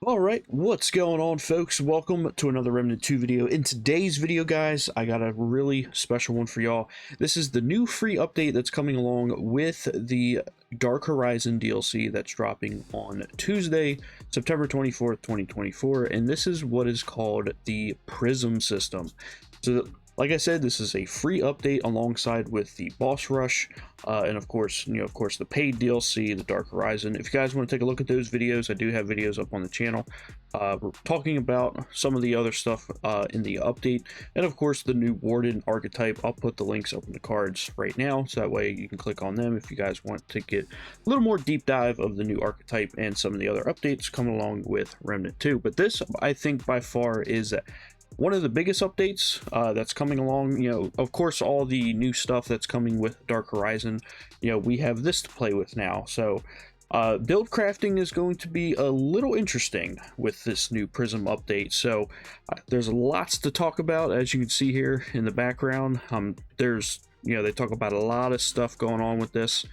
All right, what's going on, folks? Welcome to another Remnant 2 video. In today's video, guys, I got a really special one for y'all. This is the new free update that's coming along with the Dark Horizon DLC that's dropping on Tuesday, September 24th, 2024, and this is what is called the Prism System. So, like I said, this is a free update alongside with the boss rush, and of course, the paid DLC, the Dark Horizon. If you guys want to take a look at those videos, I do have videos up on the channel. We're talking about some of the other stuff in the update, and of course, the new Warden archetype. I'll put the links up in the cards right now, so that way you can click on them if you guys want to get a little more deep dive of the new archetype and some of the other updates coming along with Remnant 2. But this, I think, by far is one of the biggest updates that's coming along. Of course, all the new stuff that's coming with Dark Horizon, we have this to play with now. So build crafting is going to be a little interesting with this new Prism update. So there's lots to talk about, as you can see here in the background. There's they talk about a lot of stuff going on with this.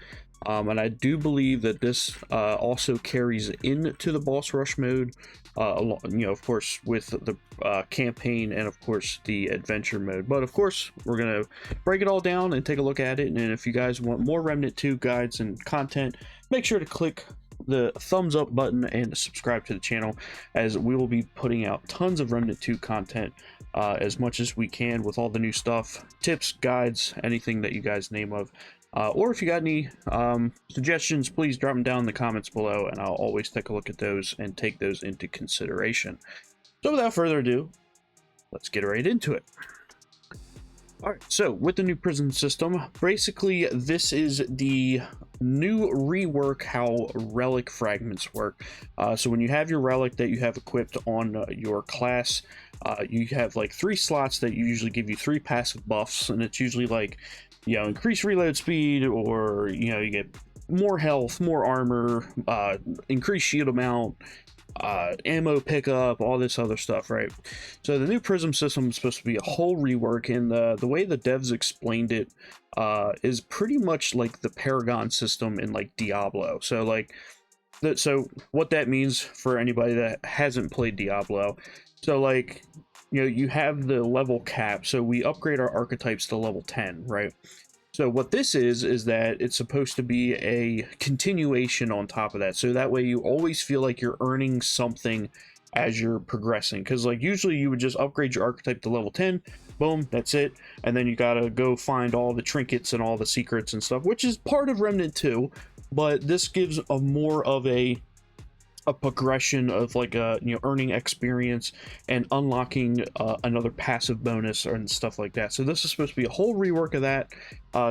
And I do believe that this also carries into the boss rush mode, of course, with the campaign and, of course, the adventure mode. But, of course, we're going to break it all down and take a look at it. And if you guys want more Remnant 2 guides and content, make sure to click the thumbs up button and subscribe to the channel, as we will be putting out tons of Remnant 2 content as much as we can with all the new stuff, tips, guides, anything that you guys name of. Or if you got any suggestions, please drop them down in the comments below, and I'll always take a look at those and take those into consideration. So without further ado, let's get right into it. Alright, so with the new Prism System, basically this is the new rework how relic fragments work. So when you have your relic that you have equipped on your class, you have like 3 slots that usually give you 3 passive buffs, and it's usually like increase reload speed, or you get more health, more armor, increased shield amount, ammo pickup, all this other stuff, right? So the new Prism System is supposed to be a whole rework, and the way the devs explained it is pretty much like the Paragon system in like Diablo. So like so what that means for anybody that hasn't played Diablo, so like you have the level cap, so we upgrade our archetypes to level 10, right? So what this is that it's supposed to be a continuation on top of that, so that way you always feel like you're earning something as you're progressing, because like usually you would just upgrade your archetype to level 10, boom, that's it, and then you gotta go find all the trinkets and all the secrets and stuff, which is part of Remnant 2, but this gives a more of a progression of like earning experience and unlocking another passive bonus and stuff like that. So this is supposed to be a whole rework of that.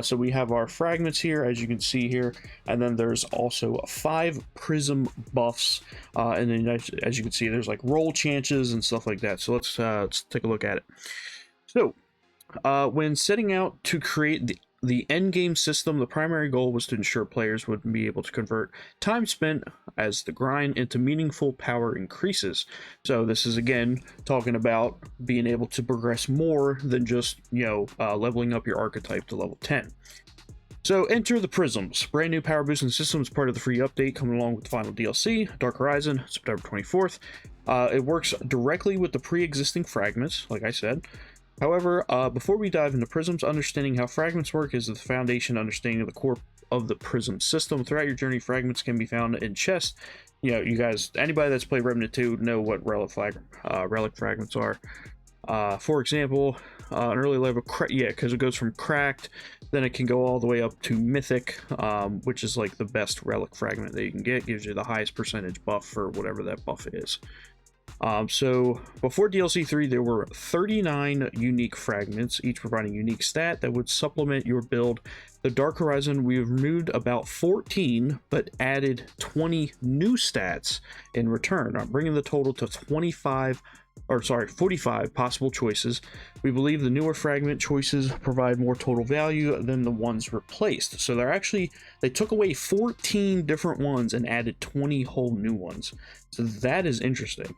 So we have our fragments here, as you can see here, and then there's also 5 prism buffs, and then as you can see, there's like roll chances and stuff like that. So let's take a look at it. So when setting out to create the end game system, the primary goal was to ensure players would be able to convert time spent as the grind into meaningful power increases. So this is again talking about being able to progress more than just leveling up your archetype to level 10. So enter the Prisms, brand new power boosting system as part of the free update coming along with the final DLC, Dark Horizon, September 24th. It works directly with the pre-existing fragments, like I said. However, before we dive into Prisms, understanding how fragments work is the foundation understanding of the core of the Prism system. Throughout your journey, fragments can be found in chests. You guys, anybody that's played Remnant 2 know what relic fragments are. For example, an early level, because it goes from cracked, then it can go all the way up to mythic, which is like the best relic fragment that you can get. Gives you the highest percentage buff for whatever that buff is. So before DLC 3, there were 39 unique fragments, each providing a unique stat that would supplement your build. The Dark Horizon, we removed about 14, but added 20 new stats in return, bringing the total to 45 possible choices. We believe the newer fragment choices provide more total value than the ones replaced. So they took away 14 different ones and added 20 whole new ones. So that is interesting.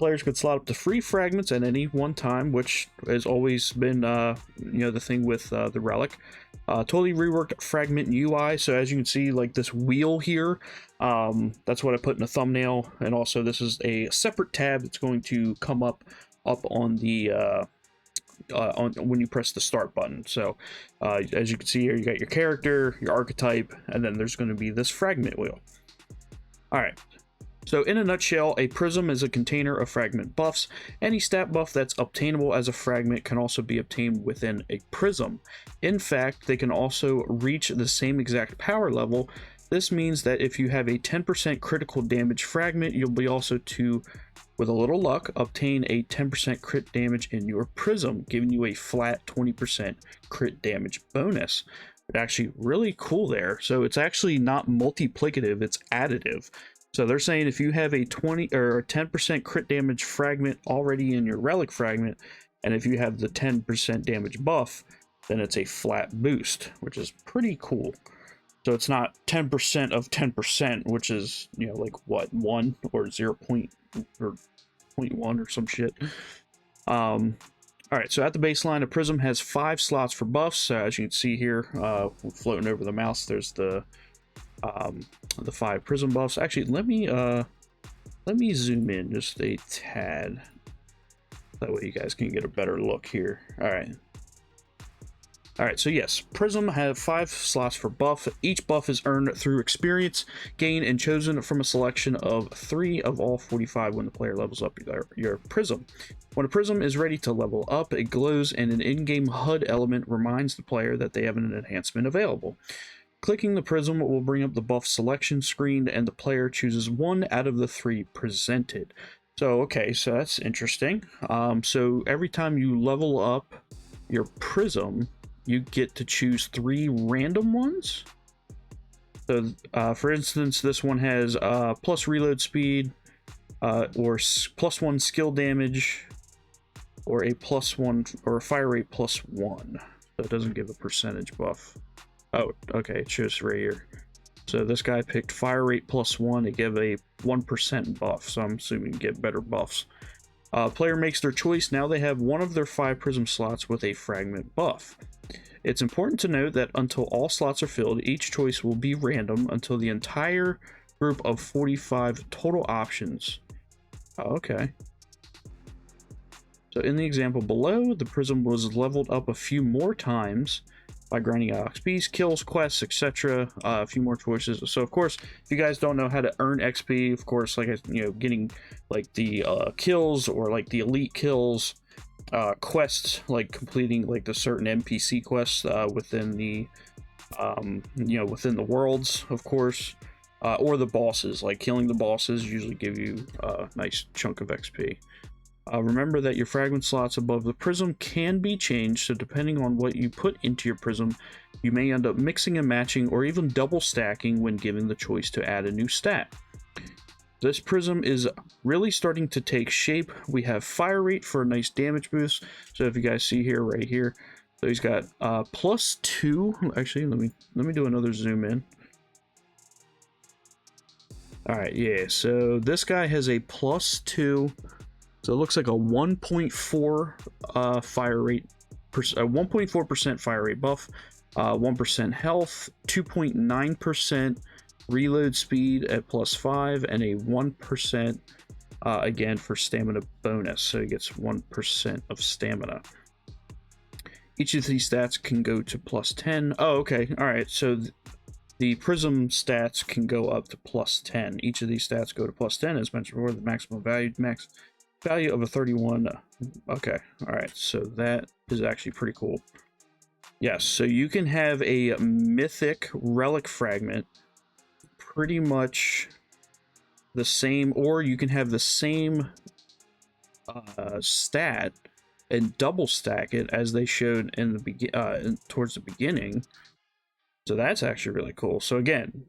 Players can slot up to 3 fragments at any one time, which has always been, the thing with the Relic. Totally reworked fragment UI, so as you can see, like this wheel here, that's what I put in the thumbnail, and also this is a separate tab that's going to come up on the when you press the start button. So as you can see here, you got your character, your archetype, and then there's going to be this fragment wheel. All right. So in a nutshell, a prism is a container of fragment buffs. Any stat buff that's obtainable as a fragment can also be obtained within a prism. In fact, they can also reach the same exact power level. This means that if you have a 10% critical damage fragment, you'll be also to, with a little luck, obtain a 10% crit damage in your prism, giving you a flat 20% crit damage bonus. It's actually really cool there. So it's actually not multiplicative, it's additive. So they're saying if you have a 20 or a 10% crit damage fragment already in your relic fragment, and if you have the 10% damage buff, then it's a flat boost, which is pretty cool. So it's not 10% of 10%, which is, like what, 1 or 0.1 or some shit. All right, so at the baseline, a prism has 5 slots for buffs. As you can see here, floating over the mouse, there's the 5 prism buffs. Actually, let me zoom in just a tad, that way you guys can get a better look here. All right, so yes, prism have 5 slots for buff. Each buff is earned through experience gain and chosen from a selection of 3 of all 45 when the player levels up your prism. When a prism is ready to level up, it glows, and an in-game HUD element reminds the player that they have an enhancement available. Clicking the prism will bring up the buff selection screen, and the player chooses 1 out of the 3 presented. So, okay, so that's interesting. So every time you level up your prism, you get to choose 3 random ones. So, for instance, this one has plus reload speed, or +1 skill damage, or a +1 or a fire rate +1. So it doesn't give a percentage buff. Oh, okay, it shows right here. So this guy picked fire rate +1 to give a 1% buff, so I'm assuming you get better buffs. Player makes their choice. Now they have 1 of their 5 prism slots with a fragment buff. It's important to note that until all slots are filled, each choice will be random until the entire group of 45 total options. Okay. So in the example below, the prism was leveled up a few more times by grinding out XPs, kills, quests, etc. A few more choices. So of course, if you guys don't know how to earn XP, of course, like getting like the kills or like the elite kills, quests, like completing like the certain NPC quests within the within the worlds, of course, or the bosses. Like killing the bosses usually give you a nice chunk of XP. Remember that your fragment slots above the prism can be changed, so depending on what you put into your prism, you may end up mixing and matching or even double stacking when given the choice to add a new stat. This prism is really starting to take shape. We have fire rate for a nice damage boost. So if you guys see here, right here, so he's got +2. Actually, let me do another zoom in. All right, yeah. So this guy has a +2. So it looks like a 1.4 fire rate, 1.4% fire rate buff, 1% health, 2.9% reload speed at +5, and a 1% again for stamina bonus. So he gets 1% of stamina. Each of these stats can go to +10. Oh, okay. All right. So the prism stats can go up to +10. Each of these stats go to +10, as mentioned before. The maximum value of a 31. Okay, all right, so that is actually pretty cool. Yes, so you can have a mythic relic fragment pretty much the same, or you can have the same stat and double stack it as they showed in the towards the beginning. So that's actually really cool. So again,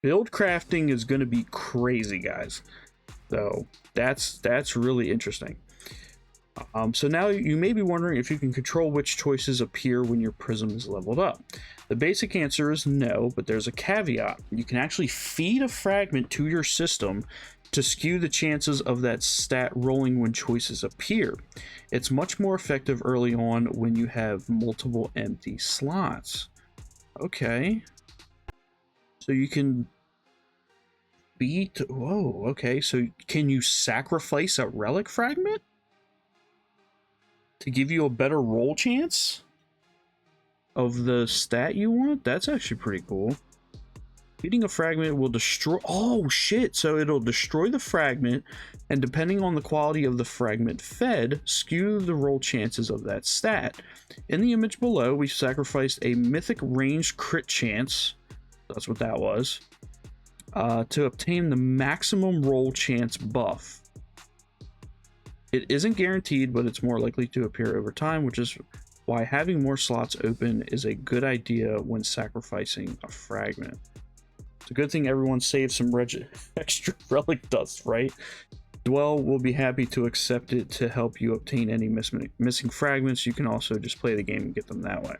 build crafting is going to be crazy, guys. So that's really interesting. So now you may be wondering if you can control which choices appear when your prism is leveled up. The basic answer is no, but there's a caveat. You can actually feed a fragment to your system to skew the chances of that stat rolling when choices appear. It's much more effective early on when you have multiple empty slots. Okay. So you can beat... Whoa, okay. So can you sacrifice a relic fragment to give you a better roll chance of the stat you want? That's actually pretty cool. Feeding a fragment will destroy... Oh, shit. So it'll destroy the fragment, and depending on the quality of the fragment fed, skew the roll chances of that stat. In the image below, we sacrificed a mythic ranged crit chance. That's what that was. To obtain the maximum roll chance buff. It isn't guaranteed, but it's more likely to appear over time, which is why having more slots open is a good idea when sacrificing a fragment. It's a good thing everyone saves some extra relic dust, right? Dwell will be happy to accept it to help you obtain any missing fragments. You can also just play the game and get them that way.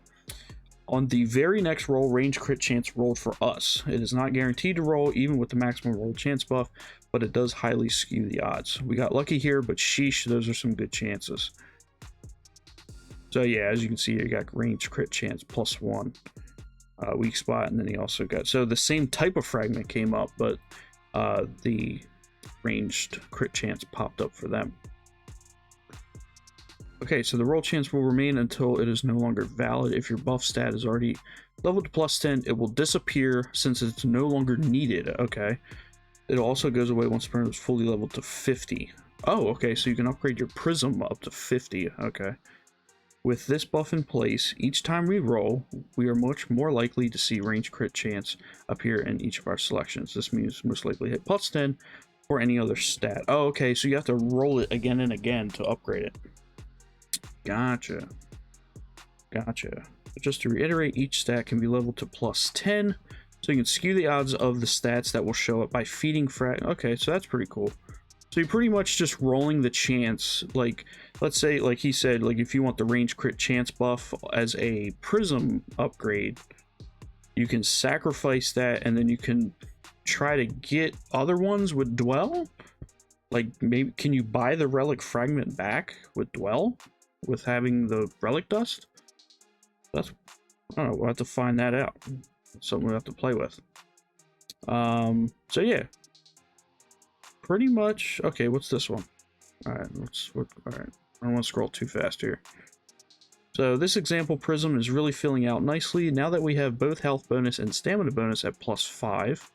On the very next roll, range crit chance rolled for us. It is not guaranteed to roll even with the maximum roll chance buff, but it does highly skew the odds. We got lucky here, but sheesh, those are some good chances. So yeah, as you can see, you got range crit chance +1, weak spot, and then he also got... So the same type of fragment came up, but the ranged crit chance popped up for them. Okay, so the roll chance will remain until it is no longer valid. If your buff stat is already leveled to +10, it will disappear since it's no longer needed. Okay. It also goes away once the prism is fully leveled to 50. Oh, okay, so you can upgrade your prism up to 50. Okay. With this buff in place, each time we roll, we are much more likely to see range crit chance appear in each of our selections. This means most likely hit +10 or any other stat. Oh, okay, so you have to roll it again and again to upgrade it. Gotcha. Just to reiterate, each stat can be leveled to +10, so you can skew the odds of the stats that will show up by feeding Okay, so that's pretty cool. So you're pretty much just rolling the chance, like, let's say, like he said, like if you want the range crit chance buff as a prism upgrade, you can sacrifice that, and then you can try to get other ones with Dwell. Like, maybe, can you buy the relic fragment back with Dwell? With having the relic dust? That's... I don't know, we'll have to find that out. That's something we'll have to play with. So yeah. Pretty much... Okay, what's this one? Alright, alright. I don't want to scroll too fast here. So this example prism is really filling out nicely. Now that we have both health bonus and stamina bonus at +5,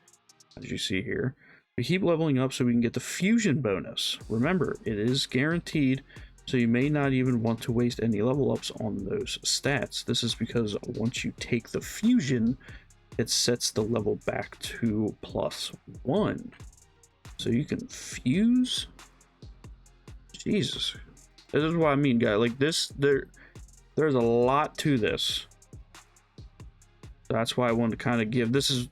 as you see here, we keep leveling up so we can get the fusion bonus. Remember, it is guaranteed, so you may not even want to waste any level ups on those stats. This is because once you take the fusion, it sets the level back to +1. So you can fuse. Jesus. This is what I mean, guys. Like this, there's a lot to this. That's why I wanted to kind of give... This is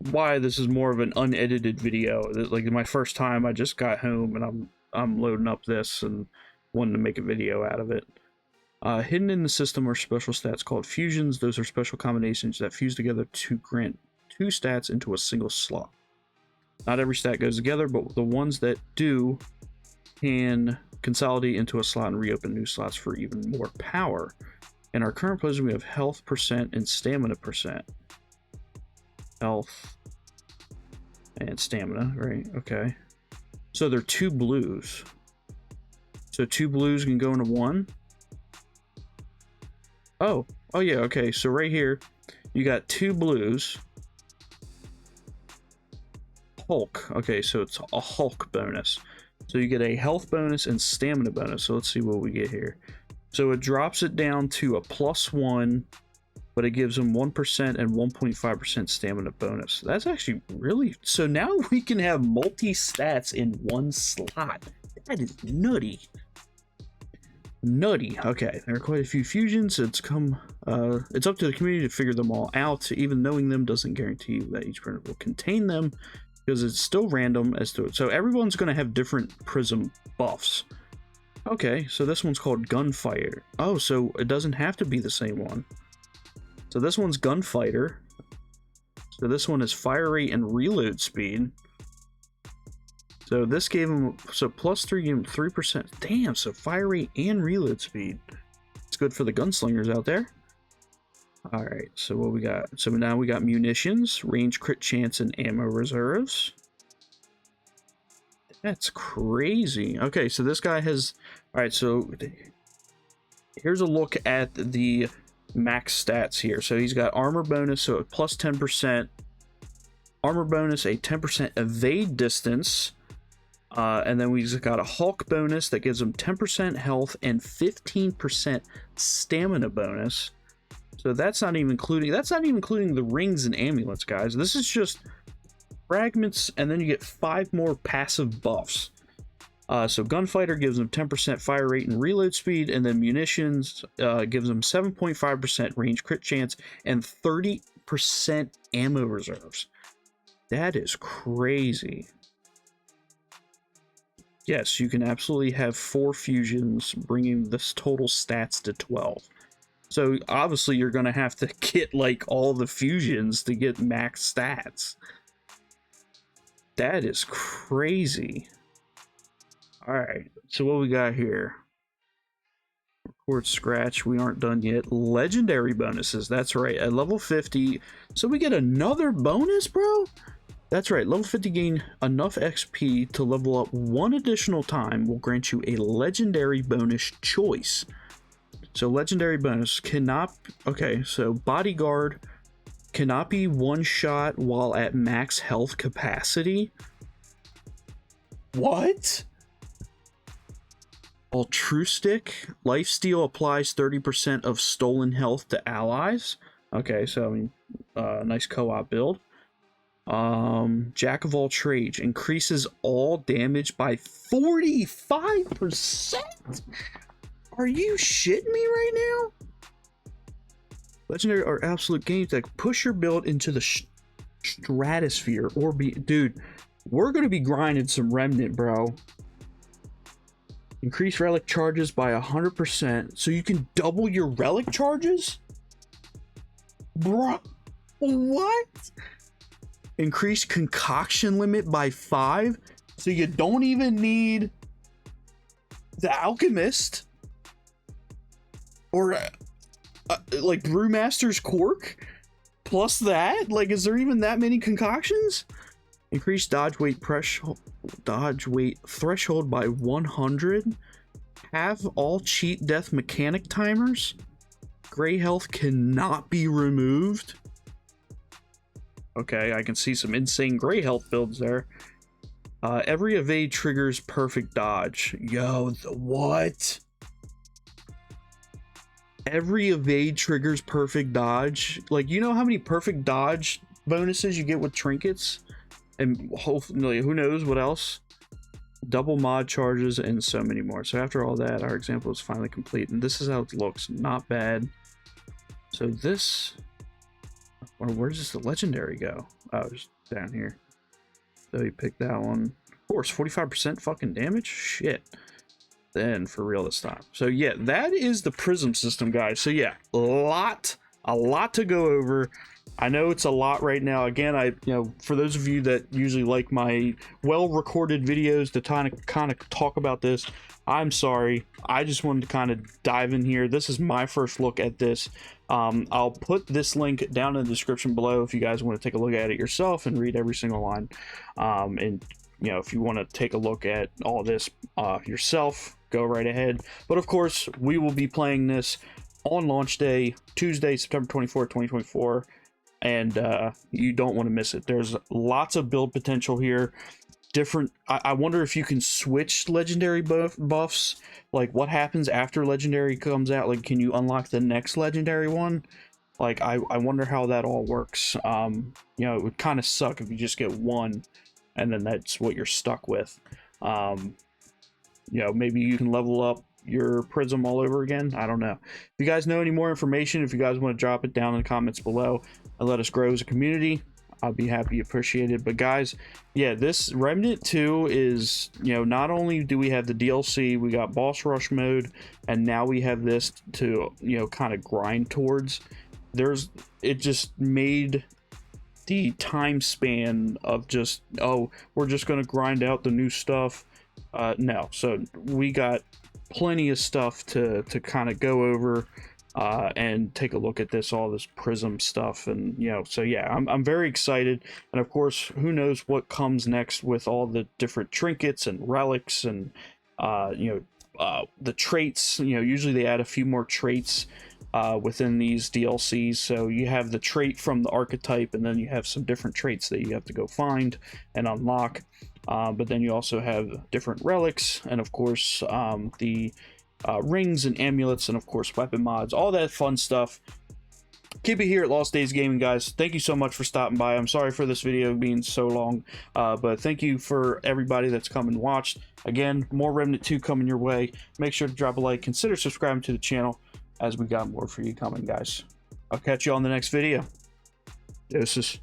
why this is more of an unedited video. Like my first time, I just got home and I'm loading up this and wanted to make a video out of it. Hidden in the system are special stats called fusions. Those are special combinations that fuse together to grant 2 stats into a single slot. Not every stat goes together, but the ones that do can consolidate into a slot and reopen new slots for even more power. In our current position, we have health % and stamina %. Health and stamina, right? Okay. So they're 2 blues. So 2 blues can go into 1. Oh yeah, okay. So right here, you got 2 blues. Hulk. Okay, so it's a Hulk bonus. So you get a health bonus and stamina bonus. So let's see what we get here. So it drops it down to a +1, but it gives them 1% and 1.5% stamina bonus. That's actually really... So now we can have multi-stats in one slot. That is nutty. Nutty. Okay, there are quite a few fusions. It's up to the community to figure them all out. Even knowing them doesn't guarantee that each printer will contain them, because it's still random as to... So everyone's going to have different prism buffs. Okay, so this one's called Gunfighter. Oh, so it doesn't have to be the same one. So this one's Gunfighter. So this one is fire rate and reload speed. So this gave him, so +3 gave him 3%. Damn, so fire rate and reload speed. It's good for the gunslingers out there. All right, so what we got? So now we got munitions, range, crit chance, and ammo reserves. That's crazy. Okay, so this guy has, all right, so here's a look at the max stats here. So he's got armor bonus, so a +10%. Armor bonus, a 10% evade distance. And then we've got a Hulk bonus that gives him 10% health and 15% stamina bonus. So that's not even including the rings and amulets, guys. This is just fragments, and then you get 5 more passive buffs. So Gunfighter gives him 10% fire rate and reload speed, and then munitions gives him 7.5% range crit chance and 30% ammo reserves. That is crazy. Yes, you can absolutely have 4 fusions, bringing this total stats to 12. So obviously you're going to have to get like all the fusions to get max stats. That is crazy. All right, so what we got here? Record scratch, we aren't done yet. Legendary bonuses, that's right, at level 50. So we get another bonus, bro? That's right, level 50 gain enough XP to level up 1 additional time will grant you a legendary bonus choice. So legendary bonus cannot, okay, so bodyguard cannot be one shot while at max health capacity. What? Altruistic lifesteal applies 30% of stolen health to allies. Okay, so I mean, nice co-op build. Jack of all trades increases all damage by 45%. Are you shitting me right now? Legendary or absolute games that push your build into the stratosphere or be, dude, we're gonna be grinding some Remnant, bro. Increase relic charges by 100%, so you can double your relic charges, bro. What? Increase concoction limit by 5, so you don't even need the alchemist or like brewmaster's cork plus that. Like, is there even that many concoctions? Increase dodge weight threshold by 100. Have all cheat death mechanic timers. Gray health cannot be removed. Okay, I can see some insane gray health builds there. Every evade triggers perfect dodge. Yo, what? Every evade triggers perfect dodge. Like, you know how many perfect dodge bonuses you get with trinkets? And hopefully, who knows what else? Double mod charges and so many more. So after all that, our example is finally complete. And this is how it looks. Not bad. So this... Or where does the legendary go? Oh, just down here. So you pick that one. Of course, 45% fucking damage? Shit. Then for real this time. So yeah, that is the Prism system, guys. So yeah, a lot to go over. I know it's a lot right now. Again, for those of you that usually like my well-recorded videos to kind of talk about this, I'm sorry. I just wanted to kind of dive in here. This is my first look at this. I'll put this link down in the description below if you guys want to take a look at it yourself and read every single line. And if you want to take a look at all this yourself, go right ahead. But of course, we will be playing this on launch day, Tuesday, September 24th, 2024. And you don't want to miss it. There's lots of build potential here. I wonder if you can switch legendary buffs. Like, what happens after legendary comes out? Like, can you unlock the next legendary one? Like, I wonder how that all works. It would kind of suck if you just get one and then that's what you're stuck with. Maybe you can level up your Prism all over again. I don't know. If you guys know any more information, if you guys want to drop it down in the comments below and let us grow as a community, I'll be happy, appreciated. But guys, yeah, this Remnant 2 is, you know, not only do we have the DLC, we got boss rush mode, and now we have this to, you know, kind of grind towards. It just made the time span of just, oh, we're just going to grind out the new stuff. No, so we got plenty of stuff to kind of go over and take a look at all this Prism stuff. And, you know, so yeah, I'm very excited. And of course, who knows what comes next with all the different trinkets and relics and, you know, the traits. You know, usually they add a few more traits within these DLCs. So you have the trait from the archetype, and then you have some different traits that you have to go find and unlock. But then you also have different relics, and of course the rings and amulets, and of course weapon mods, all that fun stuff. Keep it here at Lost Days Gaming, guys. Thank you so much for stopping by. I'm sorry for this video being so long, but thank you for everybody that's come and watched. Again, more Remnant 2 coming your way. Make sure to drop a like, consider subscribing to the channel, as we got more for you coming, guys. I'll catch you on the next video. Deuces.